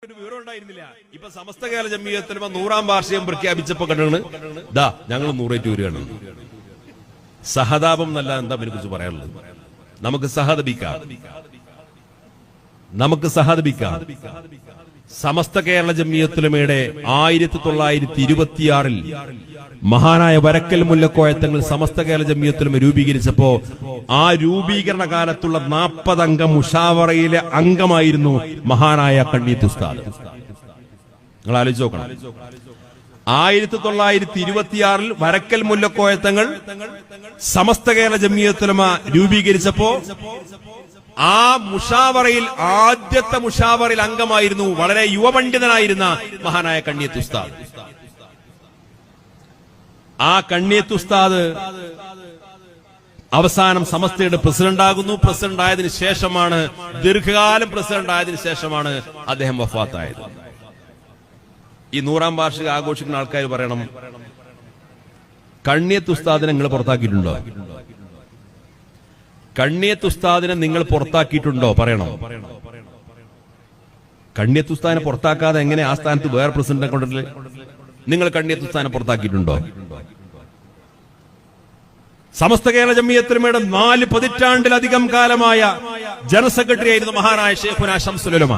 ഒരു വിവരം ഉണ്ടായിരുന്നില്ല. ഇപ്പൊ സമസ്ത കേരള ജംഇയ്യത്തുൽ ഉലമ 100-ാം വാർഷികം പ്രഖ്യാപിച്ചപ്പോ കണ്ടാണ് ദാ ഞങ്ങൾ 100 വരികയാണ്. സഹതാപം എന്നല്ല എന്താ ഇതിനെ കുറിച്ച് പറയാനുള്ളത്. നമുക്ക് സഹതപിക്കാം. സമസ്ത കേരള ജംഇയ്യത്തുൽ ഉലമയുടെ 1926-ൽ മഹാനായ വരക്കൽ മുല്ലക്കോയത്തങ്ങൾ സമസ്ത കേരള ജംഇയ്യത്തുൽ ഉലമ രൂപീകരിച്ചപ്പോ ആ രൂപീകരണ കാലത്തുള്ള 40 അംഗ മുഷാവറയിലെ അംഗമായിരുന്നു മഹാനായ കണ്ണിയത്ത് ഉസ്താദ്. നിങ്ങൾ ആലോചിച്ച് നോക്കണം. 1926-ൽ വരക്കൽ മുല്ലക്കോയത്തങ്ങൾ സമസ്ത കേരള ജംഇയ്യത്തുൽ ഉലമ രൂപീകരിച്ചപ്പോ ആ മുഷാവറയിൽ ആദ്യത്തെ മുഷാവറയിൽ അംഗമായിരുന്നു വളരെ യുവപണ്ഡിതനായിരുന്ന മഹാനായ കണ്ണിയത്ത് ഉസ്താദ്. ആ കണ്ണിയത്ത് ഉസ്താദ് അവസാനം സമസ്തയുടെ പ്രസിഡന്റ് ആകുന്നു. പ്രസിഡന്റ് ആയതിനു ശേഷമാണ്, ദീർഘകാലം പ്രസിഡന്റ് ആയതിനു ശേഷമാണ് അദ്ദേഹം വഫാത്തായത്. ഈ 100-ാം വാർഷികം ആഘോഷിക്കുന്ന ആൾക്കാർ പറയണം, കണ്ണിയത്ത് ഉസ്താദിനെ നിങ്ങൾ പുറത്താക്കിയിട്ടുണ്ടോ? കണ്ണിയത്ത് ഉസ്താദിനെ നിങ്ങൾ പുറത്താക്കിയിട്ടുണ്ടോ? പറയണം. കണ്ണിയത്ത് ഉസ്താദിനെ പുറത്താക്കാതെ എങ്ങനെ ആ സ്ഥാനത്ത് വേറെ പ്രസിഡന്റിനെ കൊണ്ടിട്ടില്ല? നിങ്ങൾ കണ്ണിയത്ത് ഉസ്താദിനെ പുറത്താക്കിയിട്ടുണ്ടോ? സമസ്ത കേരള ജംഇയ്യത്തുൽ ഉലമയുടെ 4 പതിറ്റാണ്ടിലധികം കാലമായ ജനറൽ സെക്രട്ടറി ആയിരുന്നു മഹാനായ ശൈഖുനാ ശംസുൽ ഉലമ.